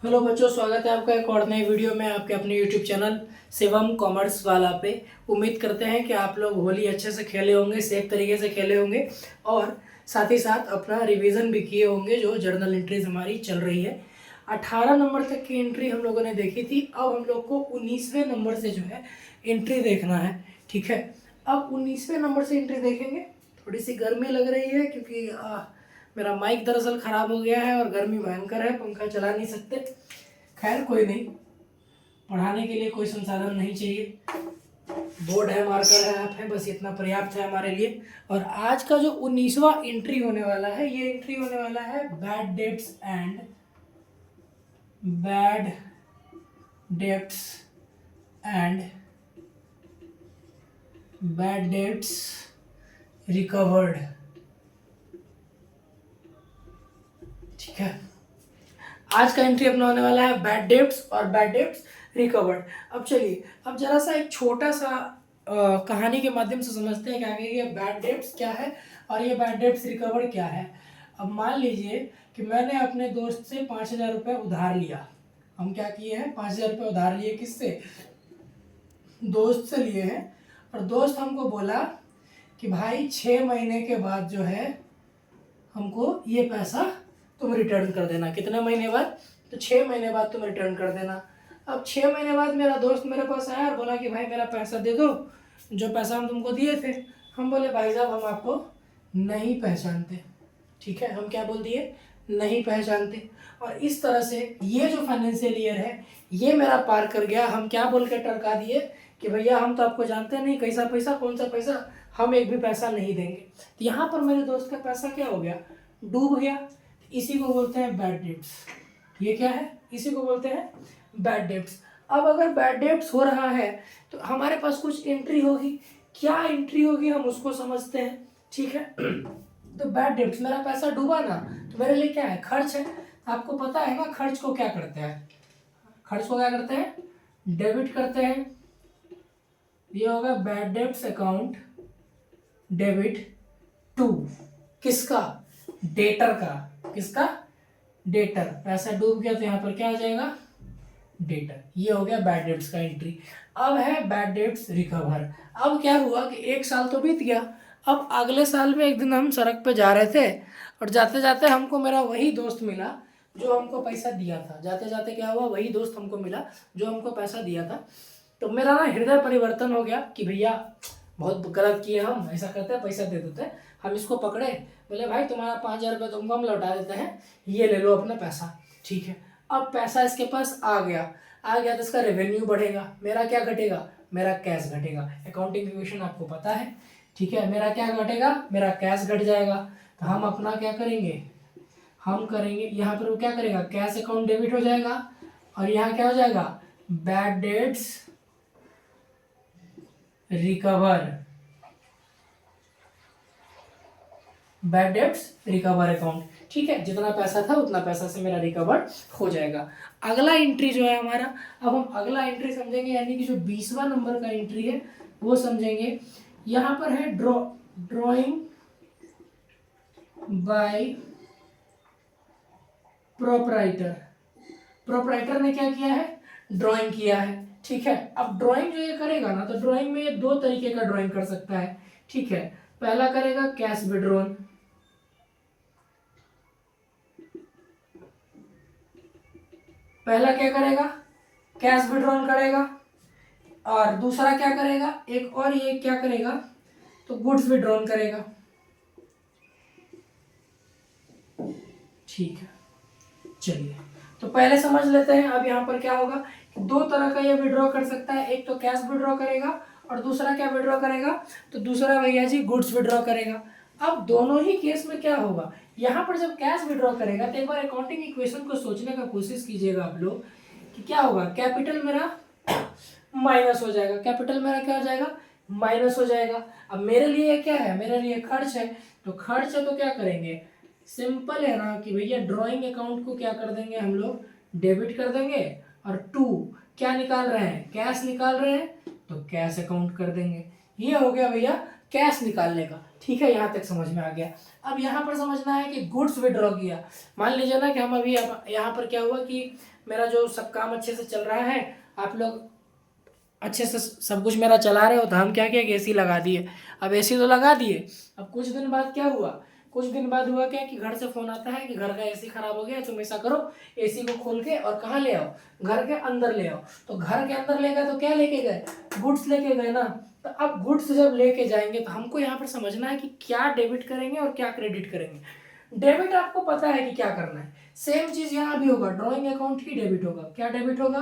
Hello बच्चों, स्वागत है आपका एक और नए वीडियो में आपके अपने यूट्यूब चैनल शिवम कॉमर्स वाला पे। उम्मीद करते हैं कि आप लोग होली अच्छे से खेले होंगे, सेफ तरीके से खेले होंगे और साथ ही साथ अपना रिवीजन भी किए होंगे। जो जर्नल एंट्रीज हमारी चल रही है, 18 नंबर तक की एंट्री हम लोगों ने देखी थी। अब हम लोग को 19वें नंबर से जो है एंट्री देखना है। ठीक है, अब 19वें नंबर से एंट्री देखेंगे। थोड़ी सी गर्मी लग रही है क्योंकि मेरा माइक दरअसल ख़राब हो गया है और गर्मी भयंकर है, पंखा चला नहीं सकते। खैर कोई नहीं, पढ़ाने के लिए कोई संसाधन नहीं चाहिए, बोर्ड है, मार्कर है, आप है, बस इतना पर्याप्त है हमारे लिए। और आज का जो 19वां एंट्री होने वाला है, ये एंट्री होने वाला है bad debts and bad debts recovered. ठीक है, आज का एंट्री अपना होने वाला है बैड डेट्स और बैड डेट्स रिकवर्ड। अब चलिए, अब जरा सा एक छोटा सा कहानी के माध्यम से समझते हैं कि आगे ये बैड डेट्स क्या है और ये बैड डेट्स रिकवर्ड क्या है। अब मान लीजिए कि मैंने अपने दोस्त से 5,000 रुपये उधार लिया। हम क्या किए हैं, 5,000 रुपये उधार लिए। किससे? दोस्त से लिए हैं। और दोस्त हमको बोला कि भाई 6 महीने के बाद जो है हमको ये पैसा तुम रिटर्न कर देना। कितने महीने बाद? तो 6 महीने बाद तुम रिटर्न कर देना। अब 6 महीने बाद मेरा दोस्त मेरे पास आया और बोला कि भाई मेरा पैसा दे दो, जो पैसा हम तुमको दिए थे। हम बोले भाई साहब हम आपको नहीं पहचानते। ठीक है, हम क्या बोल दिए? नहीं पहचानते। और इस तरह से ये जो फाइनेंशियल ईयर है ये मेरा पार कर गया। हम क्या बोल के टरका दिए कि भैया हम तो आपको जानते नहीं, कैसा पैसा, कौन सा पैसा, हम एक भी पैसा नहीं देंगे। तो यहाँ पर मेरे दोस्त का पैसा क्या हो गया? डूब गया। इसी को बोलते हैं बैड डेट्स। ये क्या है? इसी को बोलते हैं बैड डेट्स। अब अगर बैड डेट्स हो रहा है तो हमारे पास कुछ एंट्री होगी। क्या एंट्री होगी हम उसको समझते हैं। ठीक है, तो बैड डेट्स, मेरा पैसा डूबा ना, तो मेरे लिए क्या है? खर्च है। आपको पता है ना खर्च को क्या करते हैं? खर्च को क्या करते हैं? डेबिट करते हैं। ये होगा bad debts account debit to किसका? डेटर का। किसका? डेटर। पैसा डूब गया तो यहाँ पर क्या आ जाएगा? डेटर। ये हो गया बैड डेट्स का एंट्री। अब है बैड डेट्स रिकवर। अब क्या हुआ कि एक साल तो बीत गया। अब अगले साल में एक दिन हम सड़क पे जा रहे थे और जाते जाते हमको मेरा वही दोस्त मिला जो हमको पैसा दिया था। जाते जाते क्या हुआ, वही दोस्त हमको मिला जो हमको पैसा दिया था। तो मेरा ना हृदय परिवर्तन हो गया कि भैया बहुत गलत किए, हम ऐसा करते हैं, पैसा दे देते हैं। हम इसको पकड़े, बोले भाई तुम्हारा 5,000 रुपये तुमको हम लौटा देते हैं, ये ले लो अपना पैसा। ठीक है, अब पैसा इसके पास आ गया। आ गया तो इसका रेवेन्यू बढ़ेगा, मेरा क्या घटेगा? मेरा कैश घटेगा। अकाउंटिंग इक्वेशन आपको पता है। ठीक है, मेरा क्या घटेगा? मेरा कैश घट जाएगा। तो हम अपना क्या करेंगे? हम करेंगे यहाँ पर, वो क्या करेगा? कैश अकाउंट डेबिट हो जाएगा और यहाँ क्या हो जाएगा? Bad debts recover. Bad debts recover account. ठीक है, जितना पैसा था उतना पैसा से मेरा रिकवर हो जाएगा। अगला एंट्री जो है हमारा, अब हम अगला एंट्री समझेंगे, यानी कि जो 20वां नंबर का एंट्री है वो समझेंगे। यहाँ पर है ड्रॉइंग बाय प्रोपराइटर। प्रोपराइटर ने क्या किया है? ड्राइंग किया है। ठीक है, अब ड्राइंग जो ये करेगा ना, तो ड्राइंग में ये दो तरीके का ड्राइंग कर सकता है। ठीक है, पहला करेगा कैश विड्रॉल। पहला क्या करेगा? कैश विड्रॉल करेगा। और दूसरा क्या करेगा? एक और ये क्या करेगा? तो गुड्स विड्रॉल करेगा। ठीक है, चलिए तो पहले समझ लेते हैं। अब यहाँ पर क्या होगा कि दो तरह का ये विड्रॉ कर सकता है। एक तो कैश विड्रॉ करेगा और दूसरा क्या विड्रॉ करेगा? तो दूसरा भैया जी गुड्स विड्रॉ करेगा। अब दोनों ही केस में क्या होगा, यहाँ पर जब कैश विड्रॉ करेगा तो एक बार अकाउंटिंग इक्वेशन को सोचने का कोशिश कीजिएगा आप लोग कि क्या होगा। कैपिटल मेरा माइनस हो जाएगा। कैपिटल मेरा क्या हो जाएगा? माइनस हो जाएगा। अब मेरे लिए क्या है? मेरे लिए खर्च है। तो खर्च है तो क्या करेंगे? सिंपल है ना कि भैया ड्राइंग अकाउंट को क्या कर देंगे हम लोग? डेबिट कर देंगे। और टू क्या निकाल रहे हैं? कैश निकाल रहे हैं, तो कैश अकाउंट कर देंगे। ये हो गया भैया कैश निकालने का। ठीक है, यहाँ तक समझ में आ गया। अब यहाँ पर समझना है कि गुड्स विड्रॉ किया। मान लीजिए ना कि हम अभी यहाँ पर क्या हुआ कि मेरा जो सब काम अच्छे से चल रहा है, आप लोग अच्छे से सब कुछ मेरा चला रहे हो, तो हम क्या किया कि एसी लगा दिए। अब एसी तो लगा दिए, अब कुछ दिन बाद क्या हुआ, कुछ दिन बाद हुआ क्या कि घर से फ़ोन आता है कि घर का एसी खराब हो गया, तुम ऐसा करो एसी को खोल के और कहाँ ले आओ, घर के अंदर ले आओ। तो घर के अंदर ले गए तो क्या लेके गए, गुड्स लेके गए ना। तो अब गुड्स जब लेके जाएंगे तो हमको यहाँ पर समझना है कि क्या डेबिट करेंगे और क्या क्रेडिट करेंगे। डेबिट आपको पता है कि क्या करना है, सेम चीज़ यहाँ भी होगा, ड्रॉइंग अकाउंट ही डेबिट होगा। क्या डेबिट होगा,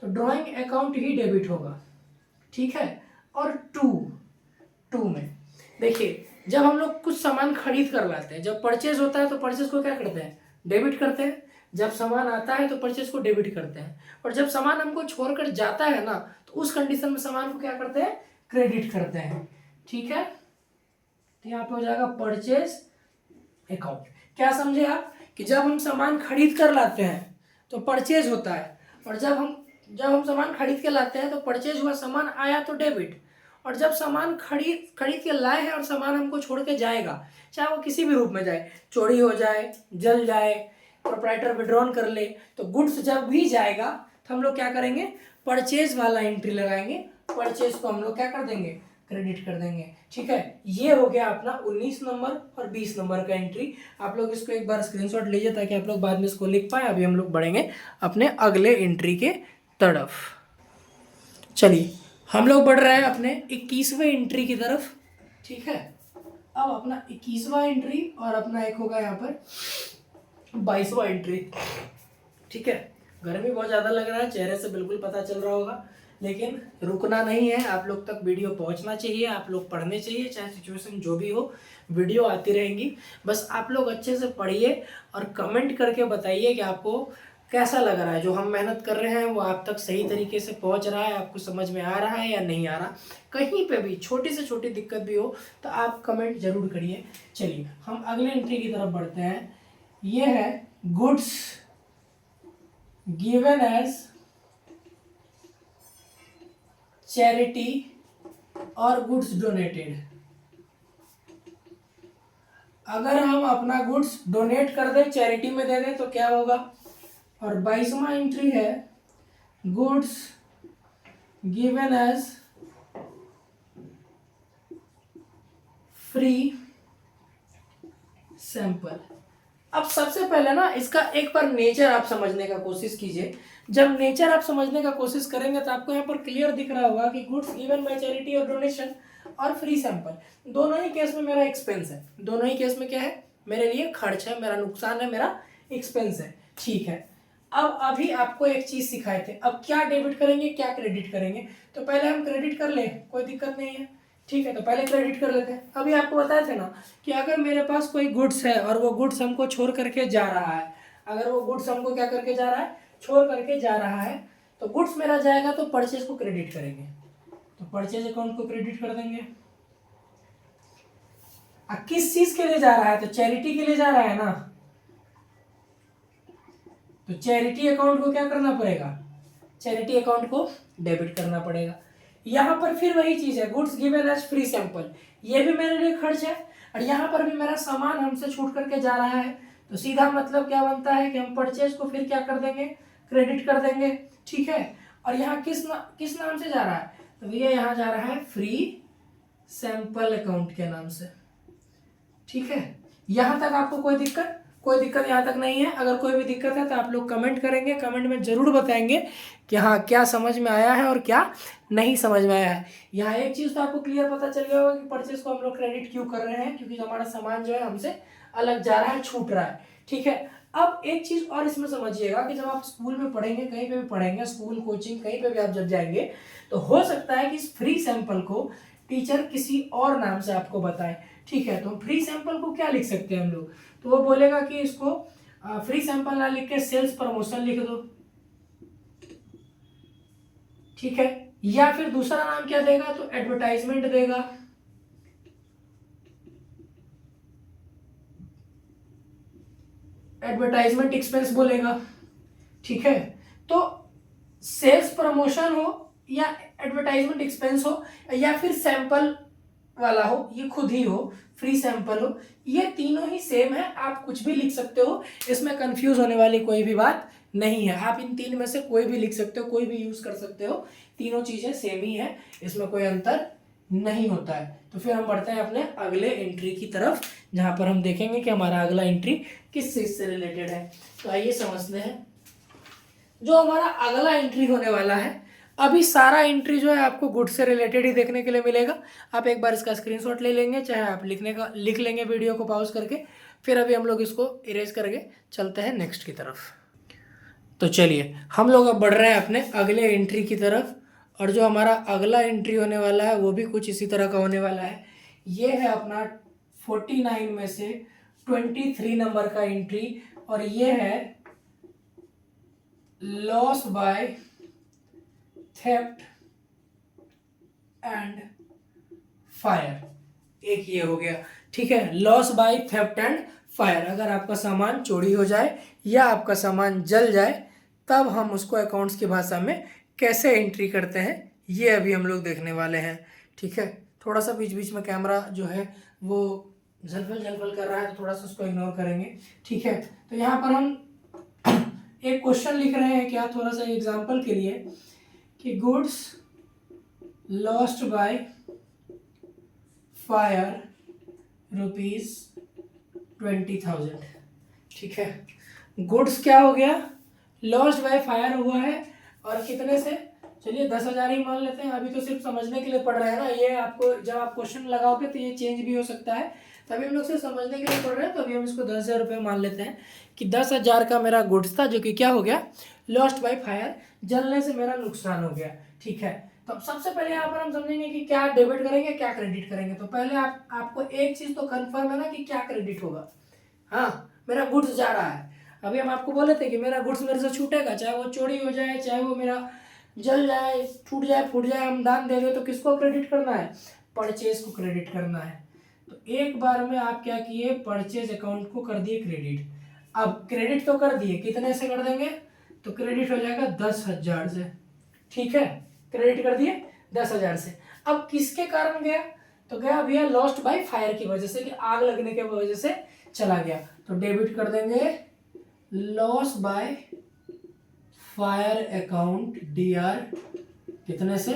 तो ड्रॉइंग अकाउंट ही डेबिट होगा। ठीक है, और टू में देखिए, जब हम लोग कुछ सामान खरीद कर लाते हैं, जब परचेज होता है तो परचेज को क्या करते हैं, डेबिट करते हैं। जब सामान आता है तो परचेज को डेबिट करते हैं, और जब सामान हमको छोड़कर जाता है ना, तो उस कंडीशन में सामान को क्या करते हैं, क्रेडिट करते हैं। ठीक है, तो यहाँ पे हो जाएगा परचेज अकाउंट। क्या समझे आप कि जब हम सामान खरीद कर लाते हैं तो परचेज होता है, और जब हम सामान खरीद के लाते हैं तो परचेज हुआ, सामान आया तो डेबिट। और जब सामान खरीद के लाए हैं और सामान हमको छोड़ के जाएगा, चाहे वो किसी भी रूप में जाए, चोरी हो जाए, जल जाए, प्रोप्राइटर विड्रॉन कर ले, तो गुड्स जब भी जाएगा तो हम लोग क्या करेंगे, परचेज वाला एंट्री लगाएंगे, परचेज को हम लोग क्या कर देंगे, क्रेडिट कर देंगे। ठीक है, ये हो गया अपना 19 नंबर और 20 नंबर का एंट्री। आप लोग इसको एक बार स्क्रीनशॉट लीजिए ताकि आप लोग बाद में इसको लिख पाए। अभी हम लोग बढ़ेंगे अपने अगले एंट्री के तरफ। चलिए, हम लोग बढ़ रहे हैं अपने 21वें एंट्री की तरफ। ठीक है, अब अपना 21वां एंट्री और अपना एक होगा यहाँ पर 22वां एंट्री। ठीक है, गर्मी बहुत ज़्यादा लग रहा है, चेहरे से बिल्कुल पता चल रहा होगा, लेकिन रुकना नहीं है, आप लोग तक वीडियो पहुंचना चाहिए, आप लोग पढ़ने चाहिए, चाहे सिचुएशन जो भी हो, वीडियो आती रहेंगी। बस आप लोग अच्छे से पढ़िए और कमेंट करके बताइए कि आपको कैसा लग रहा है, जो हम मेहनत कर रहे हैं वो आप तक सही तरीके से पहुंच रहा है, आपको समझ में आ रहा है या नहीं आ रहा। कहीं पे भी छोटी से छोटी दिक्कत भी हो तो आप कमेंट जरूर करिए। चलिए, हम अगले एंट्री की तरफ बढ़ते हैं। ये है गुड्स गिवन एज चैरिटी और गुड्स डोनेटेड। अगर हम अपना गुड्स डोनेट कर दें, चैरिटी में दे दें, तो क्या होगा। और 22वां एंट्री है goods given as free sample. अब सबसे पहले ना इसका एक बार नेचर आप समझने का कोशिश कीजिए। जब नेचर आप समझने का कोशिश करेंगे तो आपको यहाँ पर क्लियर दिख रहा होगा कि गुड्स गिवन बाय चैरिटी और डोनेशन और फ्री सैंपल, दोनों ही केस में मेरा एक्सपेंस है। दोनों ही केस में क्या है, मेरे लिए खर्च है, मेरा नुकसान है, मेरा एक्सपेंस है। ठीक है, अब अभी आपको एक चीज सिखाए थे, अब क्या डेबिट करेंगे क्या क्रेडिट करेंगे। तो पहले हम क्रेडिट कर ले, कोई दिक्कत नहीं है। ठीक है, तो पहले क्रेडिट कर लेते हैं। अभी आपको बताए थे ना कि अगर मेरे पास कोई गुड्स है और वो गुड्स हमको छोड़ करके जा रहा है, अगर वो गुड्स हमको क्या करके जा रहा है, छोड़ करके जा रहा है, तो गुड्स मेरा जाएगा तो परचेज को क्रेडिट करेंगे, तो परचेज अकाउंट को क्रेडिट कर देंगे। किस चीज के लिए जा रहा है, तो चैरिटी के लिए जा रहा है ना, तो चैरिटी अकाउंट को क्या करना पड़ेगा, चैरिटी अकाउंट को डेबिट करना पड़ेगा। यहाँ पर फिर वही चीज है, goods given as free sample, ये भी मेरे लिए खर्च है, और यहाँ पर भी मेरा सामान हमसे छूट करके जा रहा है, तो सीधा मतलब क्या बनता है कि हम परचेज को फिर क्या कर देंगे, क्रेडिट कर देंगे। ठीक है, और यहाँ किस नाम से जा रहा है, तो ये यहाँ जा रहा है फ्री सैंपल अकाउंट के नाम से। ठीक है, यहाँ तक आपको कोई दिक्कत यहाँ तक नहीं है। अगर कोई भी दिक्कत है तो आप लोग कमेंट करेंगे, कमेंट में जरूर बताएंगे कि हाँ क्या समझ में आया है और क्या नहीं समझ में आया है। यहाँ एक चीज़ तो आपको क्लियर पता चल गया होगा कि परचेज को हम लोग क्रेडिट क्यों कर रहे हैं, क्योंकि हमारा सामान जो है हमसे अलग जा रहा है, छूट रहा है। ठीक है, अब एक चीज़ और इसमें समझिएगा कि जब आप स्कूल में पढ़ेंगे, कहीं पे भी पढ़ेंगे, स्कूल कोचिंग कहीं पे भी आप जब जाएंगे, तो हो सकता है कि इस फ्री सैंपल को टीचर किसी और नाम से आपको बताए। ठीक है, तो फ्री सैंपल को क्या लिख सकते हैं हम लोग, तो वो बोलेगा कि इसको फ्री सैंपल ना लिख के सेल्स प्रमोशन लिख दो। ठीक है, या फिर दूसरा नाम क्या देगा, तो एडवर्टाइजमेंट देगा। एडवर्टाइजमेंट एक्सपेंस बोलेगा। ठीक है, तो सेल्स प्रमोशन हो या एडवर्टाइजमेंट एक्सपेंस हो या फिर सैंपल वाला हो, ये खुद ही हो, फ्री सैंपल हो, ये तीनों ही सेम है, आप कुछ भी लिख सकते हो, इसमें कंफ्यूज होने वाली कोई भी बात नहीं है। आप इन तीन में से कोई भी लिख सकते हो, कोई भी यूज कर सकते हो, तीनों चीजें सेम ही है, इसमें कोई अंतर नहीं होता है। तो फिर हम बढ़ते हैं अपने अगले एंट्री की तरफ, जहां पर हम देखेंगे कि हमारा अगला एंट्री किस चीज से रिलेटेड है। तो आइए समझते हैं जो हमारा अगला एंट्री होने वाला है। अभी सारा एंट्री जो है आपको गुड से रिलेटेड ही देखने के लिए मिलेगा। आप एक बार इसका स्क्रीनशॉट ले लेंगे, चाहे आप लिख लेंगे वीडियो को पॉज करके। फिर अभी हम लोग इसको इरेज करके चलते हैं नेक्स्ट की तरफ। तो चलिए हम लोग अब बढ़ रहे हैं अपने अगले एंट्री की तरफ, और जो हमारा अगला एंट्री होने वाला है वो भी कुछ इसी तरह का होने वाला है। ये है अपना 49 में से 23 नंबर का एंट्री, और ये है loss by theft and fire. एक ये हो गया, ठीक है, loss by theft and fire. अगर आपका सामान चोरी हो जाए या आपका सामान जल जाए, तब हम उसको अकाउंट्स की भाषा में कैसे एंट्री करते हैं, ये अभी हम लोग देखने वाले हैं। ठीक है, थोड़ा सा बीच बीच में कैमरा जो है वो झलफल कर रहा है, तो थोड़ा सा उसको इग्नोर करेंगे। ठीक है, तो यहाँ पर हम एक क्वेश्चन लिख रहे हैं, क्या, थोड़ा सा एग्जांपल के लिए, कि गुड्स लॉस्ट बाय फायर ₹20,000। ठीक है, गुड्स क्या हो गया, लॉस्ट बाय फायर हुआ है, और कितने से, चलिए 10,000 ही मान लेते हैं। अभी तो सिर्फ समझने के लिए पढ़ रहे हैं ना, ये आपको जब आप क्वेश्चन लगाओगे तो ये चेंज भी हो सकता है, तभी हम लोग सिर्फ समझने के लिए पढ़ रहे हैं। तो अभी हम इसको 10,000 रुपये मान लेते हैं कि 10,000 का मेरा गुड्स था, जो कि क्या हो गया, लॉस्ट बाय फायर, जलने से मेरा नुकसान हो गया। ठीक है, तो सबसे पहले यहाँ पर हम समझेंगे कि क्या डेबिट करेंगे क्या क्रेडिट करेंगे। तो पहले आपको एक चीज तो कंफर्म है ना कि क्या क्रेडिट होगा। हाँ, मेरा गुड्स जा रहा है, अभी हम आपको बोले थे कि मेरा गुड्स मेरे से छूटेगा, चाहे वो चोरी हो जाए, चाहे वो मेरा जल जाए, टूट जाए, फूट जाए, हम दान दे दे, तो किसको क्रेडिट करना है, परचेज को क्रेडिट करना है। तो एक बार में आप क्या किए, परचेज अकाउंट को कर दिए क्रेडिट। अब क्रेडिट तो कर दिए, कितने से कर देंगे, तो क्रेडिट हो जाएगा 10,000 से। ठीक है, क्रेडिट कर दिए 10,000 से। अब किसके कारण गया, तो गया भैया लॉस्ट बाय फायर की वजह से, कि आग लगने की वजह से चला गया। तो डेबिट कर देंगे loss by fire account DR, कितने से,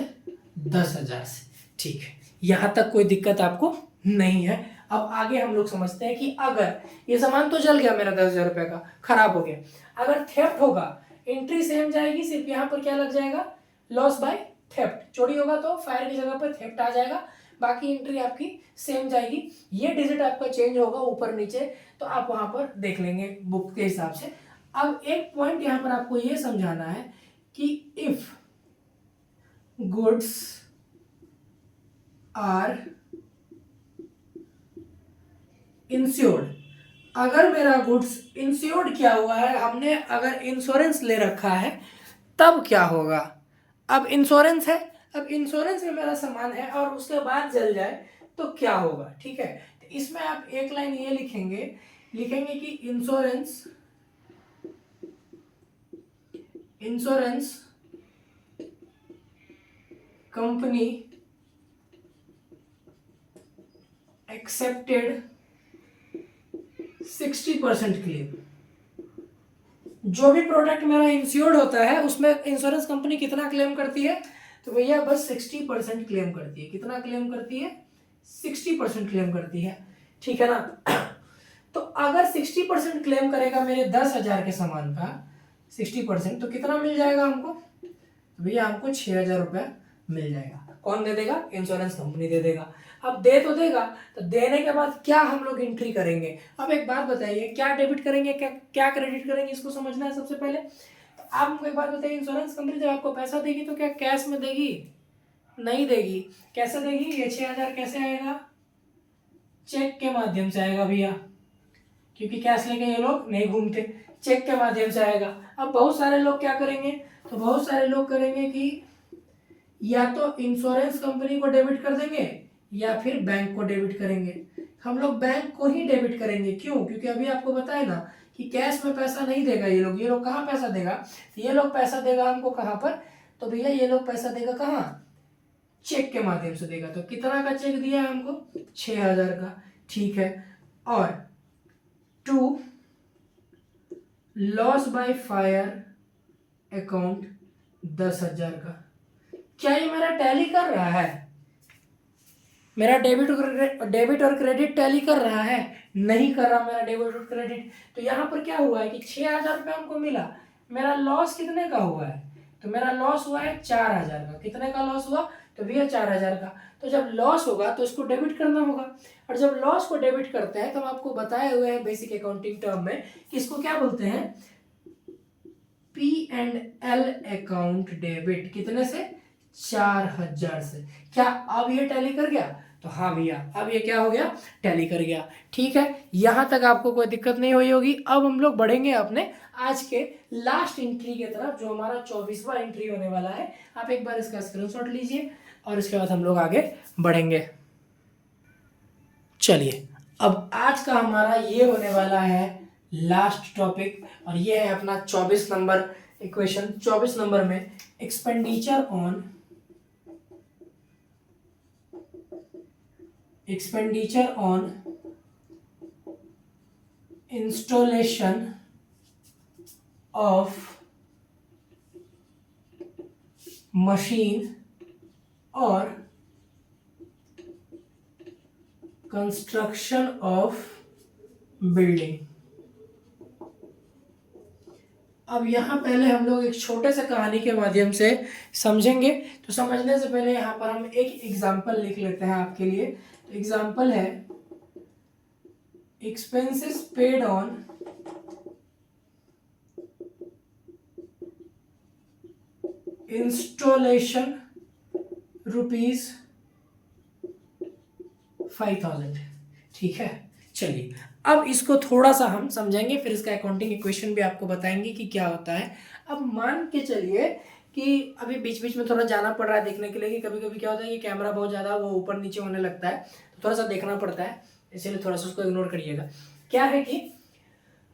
10,000 से। ठीक है, यहां तक कोई दिक्कत आपको नहीं है। अब आगे हम लोग समझते हैं कि अगर ये सामान तो जल गया मेरा 10,000 रुपए का, खराब हो गया, अगर थेफ्ट होगा, एंट्री सेम जाएगी, सिर्फ यहाँ पर क्या लग जाएगा, लॉस बाय थेफ्ट। चोरी होगा तो फायर की जगह पर थेफ्ट आ जाएगा, बाकी एंट्री आपकी सेम जाएगी। ये डिजिट आपका चेंज होगा ऊपर नीचे, तो आप वहां पर देख लेंगे बुक के हिसाब से। अब एक पॉइंट यहां पर आपको ये समझाना है कि इफ गुड्स आर इंश्योर्ड, अगर मेरा गुड्स इंश्योर्ड किया हुआ है, हमने अगर इंश्योरेंस ले रखा है, तब क्या होगा। अब इंश्योरेंस है, अब इंश्योरेंस में मेरा सामान है और उसके बाद जल जाए तो क्या होगा। ठीक है, तो इसमें आप एक लाइन ये लिखेंगे कि इंश्योरेंस कंपनी एक्सेप्टेड 60% क्लेम। जो भी प्रोडक्ट मेरा इंश्योर्ड होता है उसमें इंश्योरेंस कंपनी कितना क्लेम करती है, तो भैया बस 60% क्लेम करती है। कितना क्लेम करती है, 60% क्लेम करती है। ठीक है ना, तो अगर 60% क्लेम करेगा मेरे 10,000 के सामान का 60%, तो कितना मिल जाएगा हमको, तो भैया हमको 6,000 रुपया मिल जाएगा। कौन दे देगा, इंश्योरेंस कंपनी दे देगा। अब दे तो देगा, तो देने के बाद क्या हम लोग एंट्री करेंगे। अब एक बात बताइए, क्या डेबिट करेंगे क्या क्रेडिट करेंगे, इसको समझना है सबसे पहले। तो आप हमको एक बात बताइए, इंश्योरेंस कंपनी जब आपको पैसा देगी तो क्या कैश में देगी, नहीं देगी। कैसे देगी, ये 6,000 कैसे आएगा, चेक के माध्यम से आएगा भैया, क्योंकि कैश लेके ये लोग नहीं घूमते, चेक के माध्यम से आएगा। अब बहुत सारे लोग क्या करेंगे, तो बहुत सारे लोग करेंगे कि या तो इंश्योरेंस कंपनी को डेबिट कर देंगे या फिर बैंक को डेबिट करेंगे। हम लोग बैंक को ही डेबिट करेंगे, क्यों, क्योंकि अभी आपको बताया ना कि कैश में पैसा नहीं देगा ये लोग कहाँ पैसा देगा, ये लोग पैसा देगा हमको कहाँ पर, तो भैया ये लोग पैसा देगा कहाँ, चेक के माध्यम से देगा। तो कितना का चेक दिया है हमको? 6,000 का, ठीक है। और to loss by fire account 10,000 का। क्या ये मेरा टैली कर रहा है? मेरा डेबिट और क्रेडिट टैली कर रहा है? नहीं कर रहा मेरा डेबिट और क्रेडिट। तो यहाँ पर क्या हुआ है कि 6,000 रुपये हमको मिला, मेरा लॉस कितने का हुआ है? तो मेरा लॉस हुआ है 4,000 का। कितने का लॉस हुआ? तो भैया 4,000 का। तो जब लॉस होगा तो इसको डेबिट करना होगा, और जब लॉस को डेबिट करते हैं तो हम आपको बताए हुए हैं बेसिक अकाउंटिंग टर्म में कि इसको क्या बोलते हैं? P&L account debit. कितने से? 4,000 से। क्या अब ये टैली कर गया? तो हाँ भैया, अब ये क्या हो गया? टैली कर गया। ठीक है, यहां तक आपको कोई दिक्कत नहीं हुई होगी। अब हम लोग बढ़ेंगे अपने आज के लास्ट एंट्री की तरफ, जो हमारा 24वां एंट्री होने वाला है। आप एक बार इसका स्क्रीनशॉट लीजिए और इसके बाद हम लोग आगे बढ़ेंगे। चलिए, अब आज का हमारा ये होने वाला है लास्ट टॉपिक, और ये है अपना 24 नंबर इक्वेशन। 24 नंबर में expenditure on installation of machine और कंस्ट्रक्शन ऑफ बिल्डिंग। अब यहाँ पहले हम लोग एक छोटे से कहानी के माध्यम से समझेंगे। तो समझने से पहले यहाँ पर हम एक एग्जाम्पल लिख लेते हैं आपके लिए। तो एग्जाम्पल है एक्सपेंसेस पेड ऑन इंस्टॉलेशन ₹5,000। ठीक है, चलिए अब इसको थोड़ा सा हम समझेंगे, फिर इसका अकाउंटिंग इक्वेशन भी आपको बताएंगे कि क्या होता है। अब मान के चलिए कि अभी बीच बीच में थोड़ा जाना पड़ रहा है देखने के लिए कि कभी कभी क्या होता है कि कैमरा बहुत ज़्यादा वो ऊपर नीचे होने लगता है, तो थोड़ा सा देखना पड़ता है, इसीलिए थोड़ा सा उसको इग्नोर करिएगा। क्या है कि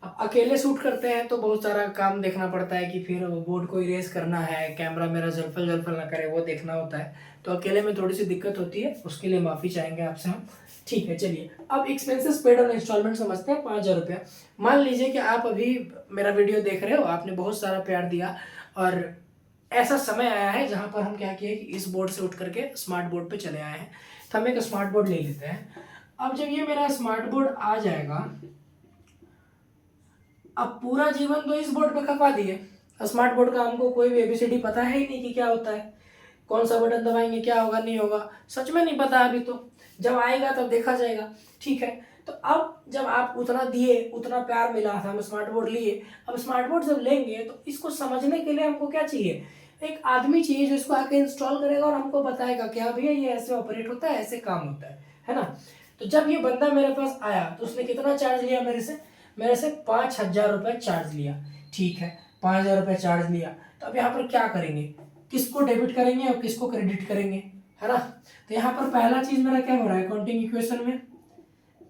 अब अकेले शूट करते हैं तो बहुत सारा काम देखना पड़ता है कि फिर बोर्ड को इरेज करना है, कैमरा मेरा जलफल जलफल ना करे, वो देखना होता है। तो अकेले में थोड़ी सी दिक्कत होती है, उसके लिए माफ़ी चाहेंगे आपसे हम। ठीक है, चलिए अब एक्सपेंसेस पेड ऑन इंस्टॉलमेंट समझते हैं। 5,000 रुपया। मान लीजिए कि आप अभी मेरा वीडियो देख रहे हो, आपने बहुत सारा प्यार दिया, और ऐसा समय आया है जहाँ पर हम क्या किए कि इस बोर्ड से उठ करके स्मार्ट बोर्ड पे चले आए हैं। तो हम एक स्मार्ट बोर्ड ले लेते हैं। अब जब ये मेरा स्मार्ट बोर्ड आ जाएगा, अब पूरा जीवन तो इस बोर्ड पे खपा दिए। स्मार्ट बोर्ड का हमको कोई भी एबीसीडी पता है ही नहीं कि क्या होता है, कौन सा बटन दबाएंगे क्या होगा नहीं होगा, सच में नहीं पता अभी। तो जब आएगा तब देखा जाएगा। ठीक है, तो अब जब आप उतना दिए, उतना प्यार मिला था, हम स्मार्ट बोर्ड लिए। अब स्मार्ट बोर्ड जब लेंगे तो इसको समझने के लिए हमको क्या चाहिए? एक आदमी चाहिए जो इसको आके इंस्टॉल करेगा और हमको बताएगा कि हाँ भैया ये ऐसे ऑपरेट होता है, ऐसे काम होता है ना। तो जब ये बंदा मेरे पास आया तो उसने कितना चार्ज लिया मेरे से 5,000 रुपये चार्ज लिया। ठीक है, 5,000 रुपये चार्ज लिया। तो अब यहाँ पर क्या करेंगे? किसको डेबिट करेंगे और किसको क्रेडिट करेंगे, है ना। तो यहाँ पर पहला चीज मेरा क्या हो रहा है अकाउंटिंग इक्वेशन में?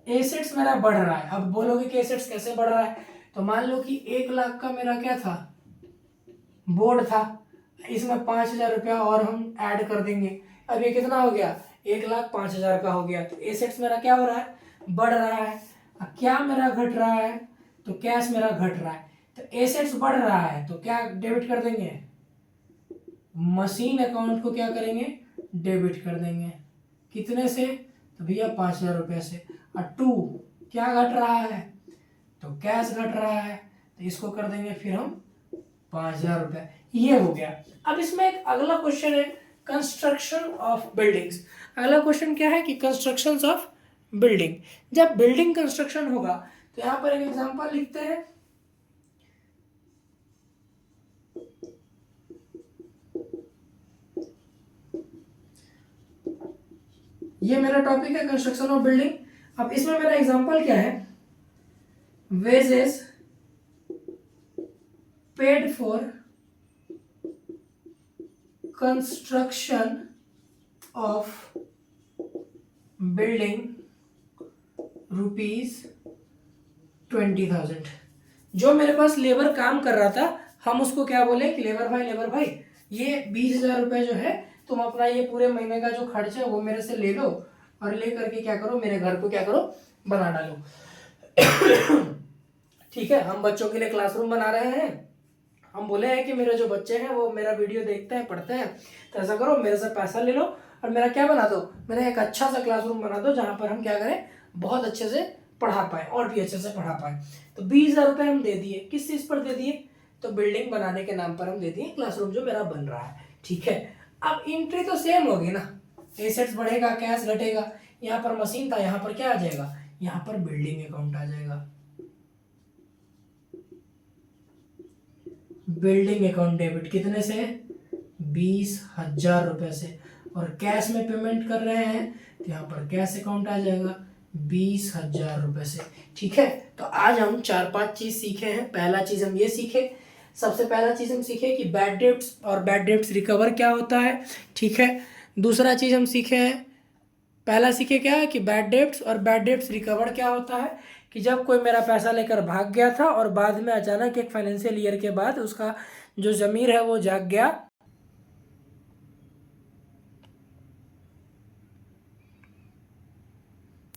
एसेट्स मेरा बढ़ रहा है। अब बोलोगे कि एसेट्स कैसे बढ़ रहा है? तो मान लो कि 1,00,000 का मेरा क्या था? बोर्ड था। इसमें 5,000 रुपया और हम ऐड कर देंगे। अब ये कितना हो गया? 1,05,000 का हो गया। तो एसेट्स मेरा क्या हो रहा है? बढ़ रहा है। अब क्या मेरा घट रहा है? तो कैश मेरा घट रहा है। तो एसेट्स बढ़ रहा है तो क्या डेबिट कर देंगे? मशीन अकाउंट को क्या करेंगे? डेबिट कर देंगे। कितने से? तो भैया 5,000 रुपये से। और टू क्या घट रहा है? तो कैश घट रहा है, तो इसको कर देंगे फिर हम 5,000 रुपये। ये हो गया। अब इसमें एक अगला क्वेश्चन है कंस्ट्रक्शन ऑफ बिल्डिंग्स। अगला क्वेश्चन क्या है कि कंस्ट्रक्शन ऑफ बिल्डिंग। जब बिल्डिंग कंस्ट्रक्शन होगा तो यहाँ पर एक एग्जांपल लिखते हैं। ये मेरा टॉपिक है कंस्ट्रक्शन ऑफ बिल्डिंग। अब इसमें मेरा एग्जांपल क्या है? Wages paid for construction of building ₹20,000। जो मेरे पास लेबर काम कर रहा था, हम उसको क्या बोले कि लेबर भाई ये 20,000 रुपये जो है तुम अपना ये पूरे महीने का जो खर्च है वो मेरे से ले लो और ले करके क्या करो, मेरे घर को क्या करो, बना डालो। ठीक है, हम बच्चों के लिए क्लासरूम बना रहे हैं, हम बोले हैं कि मेरे जो बच्चे हैं वो मेरा वीडियो देखते हैं, पढ़ते हैं, तो ऐसा करो मेरे से पैसा ले लो और मेरा क्या बना दो, मेरा एक अच्छा सा क्लासरूम बना दो जहाँ पर हम क्या करें, बहुत अच्छे से पढ़ा पाए और भी अच्छे से पढ़ा पाए। तो 20,000 रुपये हम दे दिए, किस चीज़ पर दे दिए, तो बिल्डिंग बनाने के नाम पर हम दे दिए, क्लासरूम जो मेरा बन रहा है। ठीक है, अब एंट्री तो सेम होगी ना, एसेट्स बढ़ेगा, कैश घटेगा, यहाँ पर मशीन था, यहाँ पर क्या आ जाएगा, यहाँ पर बिल्डिंग अकाउंट आ जाएगा, बिल्डिंग अकाउंट डेबिट कितने से, 20,000 रुपये से, और कैश में पेमेंट कर रहे हैं तो यहाँ पर कैश अकाउंट आ जाएगा 20,000 रुपये से। ठीक है, तो आज हम 4-5 चीज़ सीखे हैं। पहला चीज़ हम ये सीखे, सबसे पहला चीज़ हम सीखे कि बैड डेब्ट्स और बैड डेब्ट्स रिकवर क्या होता है। ठीक है, दूसरा चीज़ हम सीखे हैं, पहला सीखे क्या है कि बैड डेब्ट्स और बैड डेब्ट्स रिकवर क्या होता है, कि जब कोई मेरा पैसा लेकर भाग गया था और बाद में अचानक एक फाइनेंशियल ईयर के बाद उसका जो ज़मीर है वो जाग गया।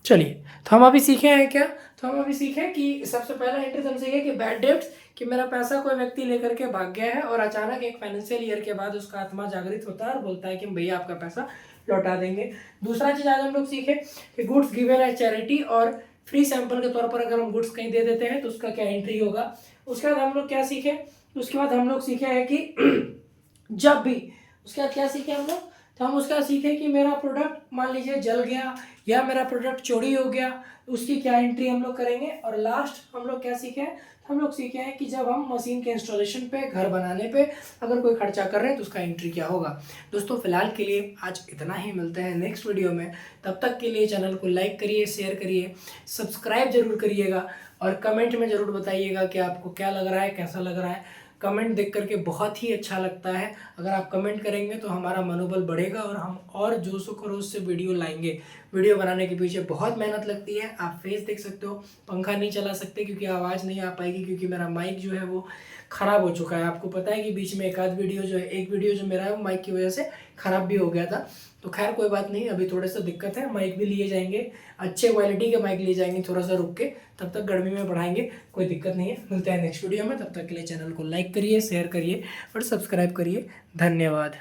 चलिए, तो हम अभी सीखे हैं क्या, तो हम अभी सीखे कि सबसे पहला एंट्री हम सीखे कि बैड डेब्ट्स, कि मेरा पैसा कोई व्यक्ति लेकर के भाग गया है और अचानक एक फाइनेंशियल ईयर के बाद उसका आत्मा जागृत होता है और बोलता है कि भैया आपका पैसा लौटा देंगे। दूसरा चीज़ आज हम लोग सीखे कि गुड्स गिवन एज चैरिटी और फ्री सैंपल के तौर पर अगर हम गुड्स कहीं दे देते हैं तो उसका क्या एंट्री होगा। उसके बाद हम लोग क्या सीखे, उसके बाद हम लोग सीखे हैं कि जब भी, उसके बाद क्या सीखे हम लोग, तो हम उसका सीखे कि मेरा प्रोडक्ट मान लीजिए जल गया या मेरा प्रोडक्ट चोरी हो गया, उसकी क्या एंट्री हम लोग करेंगे। और लास्ट हम लोग क्या सीखे हैं, तो हम लोग सीखे हैं कि जब हम मशीन के इंस्टॉलेशन पे, घर बनाने पे अगर कोई खर्चा कर रहे हैं तो उसका एंट्री क्या होगा। दोस्तों फिलहाल के लिए आज इतना ही, मिलते हैं नेक्स्ट वीडियो में, तब तक के लिए चैनल को लाइक करिए, शेयर करिए, सब्सक्राइब जरूर करिएगा और कमेंट में ज़रूर बताइएगा कि आपको क्या लग रहा है, कैसा लग रहा है। कमेंट देख करके बहुत ही अच्छा लगता है, अगर आप कमेंट करेंगे तो हमारा मनोबल बढ़ेगा और हम और जोशो खरोश से वीडियो लाएंगे। वीडियो बनाने के पीछे बहुत मेहनत लगती है, आप फेस देख सकते हो, पंखा नहीं चला सकते क्योंकि आवाज़ नहीं आ पाएगी, क्योंकि मेरा माइक जो है वो ख़राब हो चुका है। आपको पता है कि बीच में एक वीडियो जो मेरा है वो माइक की वजह से ख़राब भी हो गया था। तो खैर कोई बात नहीं, अभी थोड़ा सा दिक्कत है, माइक भी लिए जाएंगे, अच्छे क्वालिटी के माइक लिए जाएंगे, थोड़ा सा रुक के, तब तक गर्मी में बढ़ाएंगे, कोई दिक्कत नहीं है। मिलते हैं नेक्स्ट वीडियो में, तब तक के लिए चैनल को लाइक करिए, शेयर करिए और सब्सक्राइब करिए। धन्यवाद।